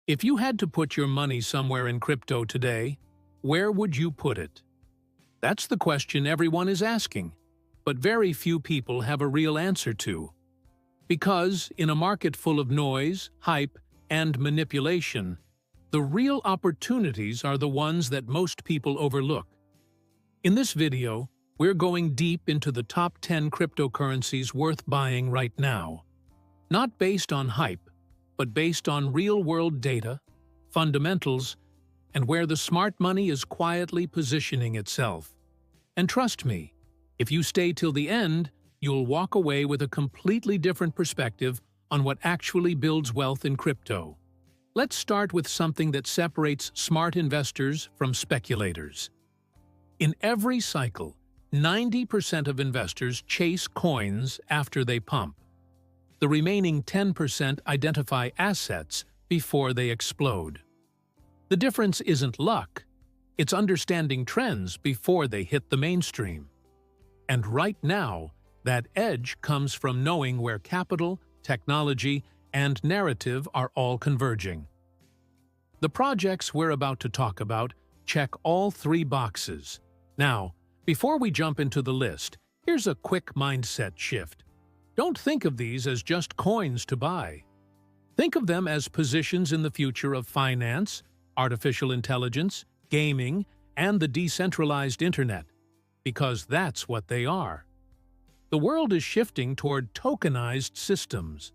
If you had to put your money somewhere in crypto today, where would you put it? That's the question everyone is asking, but very few people have a real answer to. Because, in a market full of noise, hype, and manipulation, the real opportunities are the ones that most people overlook. In this video, we're going deep into the top 10 cryptocurrencies worth buying right now. Not based on hype, but based on real-world data, fundamentals, and where the smart money is quietly positioning itself. And trust me, if you stay till the end, you'll walk away with a completely different perspective on what actually builds wealth in crypto. Let's start with something that separates smart investors from speculators. In every cycle, 90% of investors chase coins after they pump. The remaining 10% identify assets before they explode. The difference isn't luck, it's understanding trends before they hit the mainstream. And right now, that edge comes from knowing where capital, technology, and narrative are all converging. The projects we're about to talk about check all three boxes. Now, before we jump into the list, here's a quick mindset shift. Don't think of these as just coins to buy. Think of them as positions in the future of finance, artificial intelligence, gaming, and the decentralized internet, because that's what they are. The world is shifting toward tokenized systems,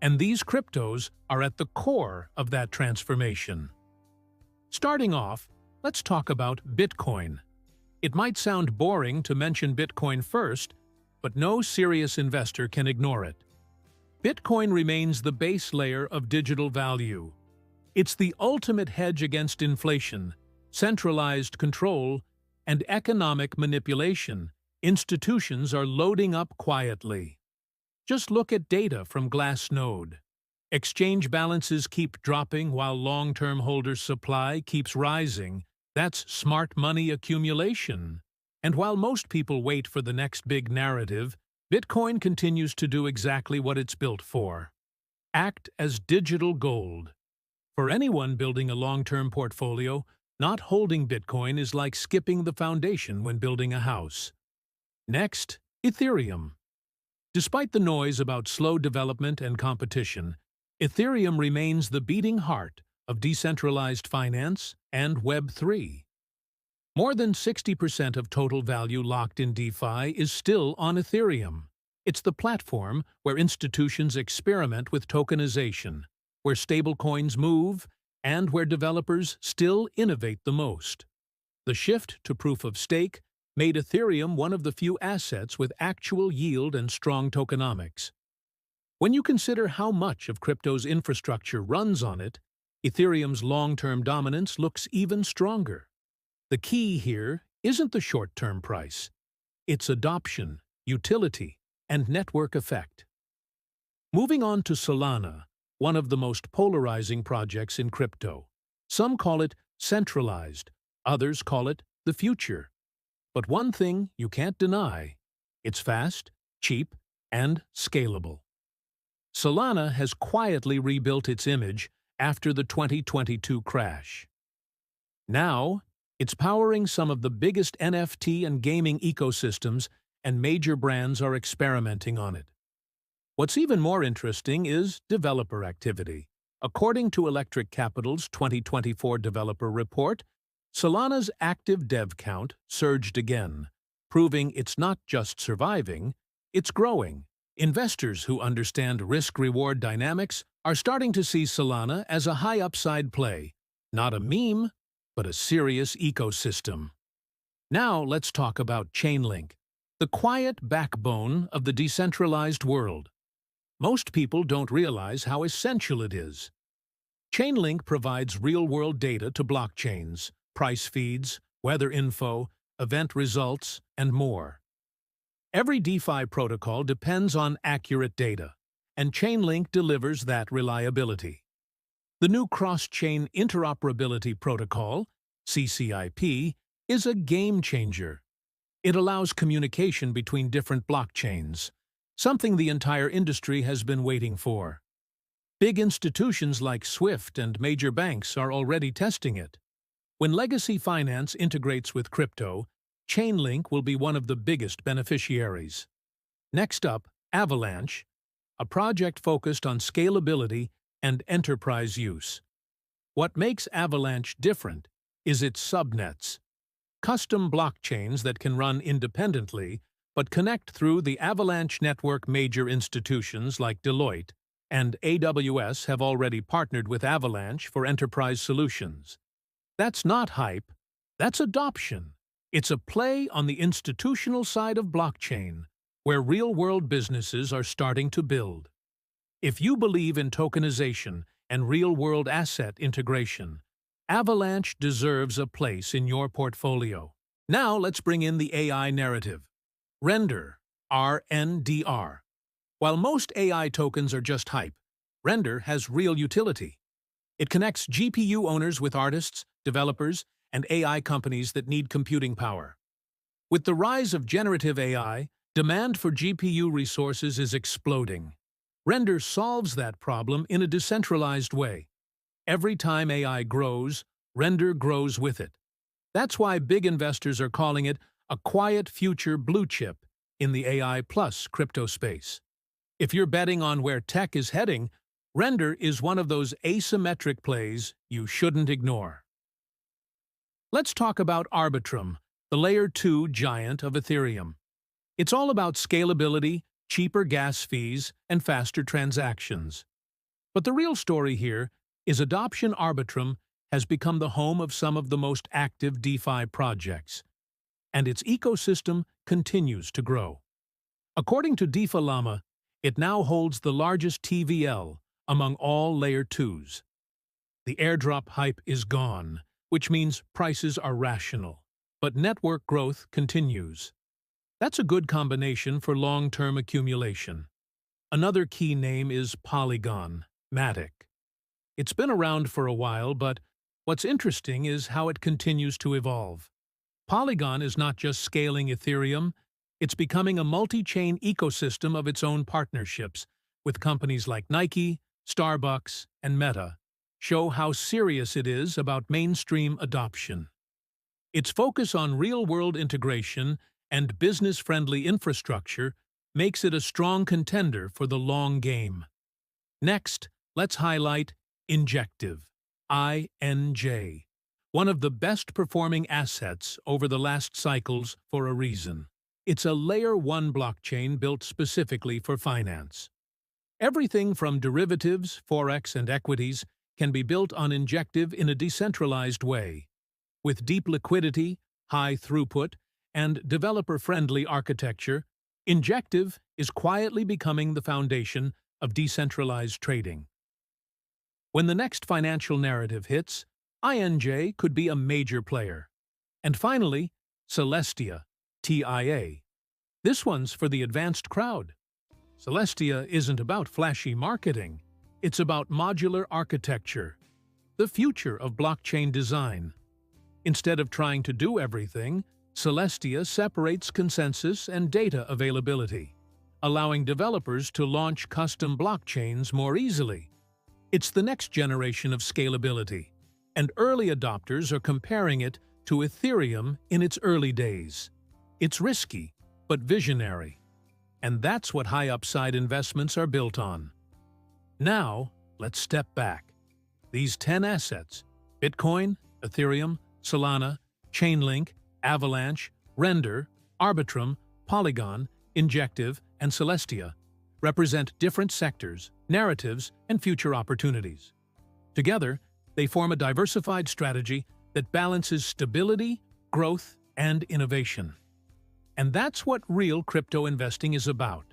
and these cryptos are at the core of that transformation. Starting off, let's talk about Bitcoin. It might sound boring to mention Bitcoin first, but no serious investor can ignore it. Bitcoin remains the base layer of digital value. It's the ultimate hedge against inflation, centralized control, and economic manipulation. Institutions are loading up quietly. Just look at data from Glassnode. Exchange balances keep dropping while long-term holders' supply keeps rising. That's smart money accumulation. And while most people wait for the next big narrative, Bitcoin continues to do exactly what it's built for: act as digital gold. For anyone building a long-term portfolio, not holding Bitcoin is like skipping the foundation when building a house. Next, Ethereum. Despite the noise about slow development and competition, Ethereum remains the beating heart of decentralized finance and Web3. More than 60% of total value locked in DeFi is still on Ethereum. It's the platform where institutions experiment with tokenization, where stablecoins move, and where developers still innovate the most. The shift to proof-of-stake made Ethereum one of the few assets with actual yield and strong tokenomics. When you consider how much of crypto's infrastructure runs on it, Ethereum's long-term dominance looks even stronger. The key here isn't the short-term price. It's adoption, utility, and network effect. Moving on to Solana, one of the most polarizing projects in crypto. Some call it centralized, others call it the future. But one thing you can't deny: it's fast, cheap, and scalable. Solana has quietly rebuilt its image after the 2022 crash. Now, it's powering some of the biggest NFT and gaming ecosystems, and major brands are experimenting on it. What's even more interesting is developer activity. According to Electric Capital's 2024 developer report, Solana's active dev count surged again, proving it's not just surviving, it's growing. Investors who understand risk-reward dynamics are starting to see Solana as a high-upside play, not a meme, but a serious ecosystem. Now let's talk about Chainlink, the quiet backbone of the decentralized world. Most people don't realize how essential it is. Chainlink provides real-world data to blockchains, price feeds, weather info, event results, and more. Every DeFi protocol depends on accurate data, and Chainlink delivers that reliability. The new Cross-Chain Interoperability Protocol, CCIP, is a game-changer. It allows communication between different blockchains, something the entire industry has been waiting for. Big institutions like SWIFT and major banks are already testing it. When legacy finance integrates with crypto, Chainlink will be one of the biggest beneficiaries. Next up, Avalanche, a project focused on scalability and enterprise use. What makes Avalanche different is its subnets, custom blockchains that can run independently but connect through the Avalanche network. Major institutions like Deloitte and AWS have already partnered with Avalanche for enterprise solutions. That's not hype, that's adoption. It's a play on the institutional side of blockchain, where real-world businesses are starting to build. If you believe in tokenization and real-world asset integration, Avalanche deserves a place in your portfolio. Now let's bring in the AI narrative. Render, RNDR. While most AI tokens are just hype, Render has real utility. It connects GPU owners with artists, developers, and AI companies that need computing power. With the rise of generative AI, demand for GPU resources is exploding. Render solves that problem in a decentralized way. Every time AI grows, Render grows with it. That's why big investors are calling it a quiet future blue chip in the AI plus crypto space. If you're betting on where tech is heading, Render is one of those asymmetric plays you shouldn't ignore. Let's talk about Arbitrum, the Layer 2 giant of Ethereum. It's all about scalability, cheaper gas fees, and faster transactions. But the real story here is adoption. Arbitrum has become the home of some of the most active DeFi projects, and its ecosystem continues to grow. According to DeFi Llama, it now holds the largest TVL among all Layer 2s. The airdrop hype is gone, which means prices are rational, but network growth continues. That's a good combination for long-term accumulation. Another key name is Polygon, Matic. It's been around for a while, but what's interesting is how it continues to evolve. Polygon is not just scaling Ethereum, it's becoming a multi-chain ecosystem of its own. Partnerships with companies like Nike, Starbucks, and Meta show how serious it is about mainstream adoption. Its focus on real-world integration and business-friendly infrastructure makes it a strong contender for the long game. Next, let's highlight Injective, INJ, one of the best-performing assets over the last cycles for a reason. It's a Layer 1 blockchain built specifically for finance. Everything from derivatives, forex, and equities can be built on Injective in a decentralized way. With deep liquidity, high throughput, and developer-friendly architecture, Injective is quietly becoming the foundation of decentralized trading. When the next financial narrative hits, INJ could be a major player. And finally, Celestia, TIA. This one's for the advanced crowd. Celestia isn't about flashy marketing, it's about modular architecture, the future of blockchain design. Instead of trying to do everything, Celestia separates consensus and data availability, allowing developers to launch custom blockchains more easily. It's the next generation of scalability, and early adopters are comparing it to Ethereum in its early days. It's risky, but visionary. And that's what high-upside investments are built on. Now, let's step back. These 10 assets, Bitcoin, Ethereum, Solana, Chainlink, Avalanche, Render, Arbitrum, Polygon, Injective, and Celestia, represent different sectors, narratives, and future opportunities. Together, they form a diversified strategy that balances stability, growth, and innovation. And that's what real crypto investing is about.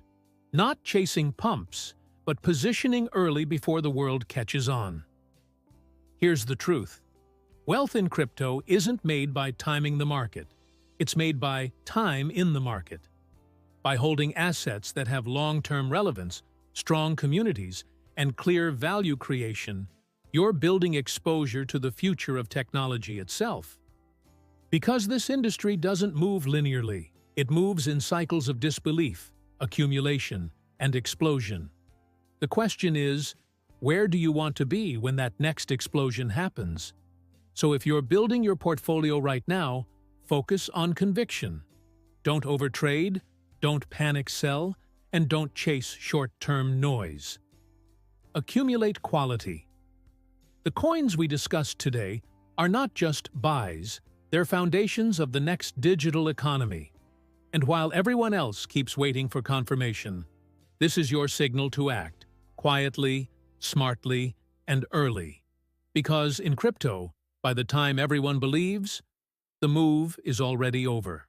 Not chasing pumps, but positioning early before the world catches on. Here's the truth. Wealth in crypto isn't made by timing the market. It's made by time in the market. By holding assets that have long-term relevance, strong communities, and clear value creation, you're building exposure to the future of technology itself. Because this industry doesn't move linearly, it moves in cycles of disbelief, accumulation, and explosion. The question is, Where do you want to be when that next explosion happens? So if you're building your portfolio right now, focus on conviction. Don't overtrade, don't panic sell, and don't chase short-term noise. Accumulate quality. The coins we discussed today are not just buys, they're foundations of the next digital economy. And while everyone else keeps waiting for confirmation, this is your signal to act, quietly, smartly, and early. Because in crypto, by the time everyone believes, the move is already over.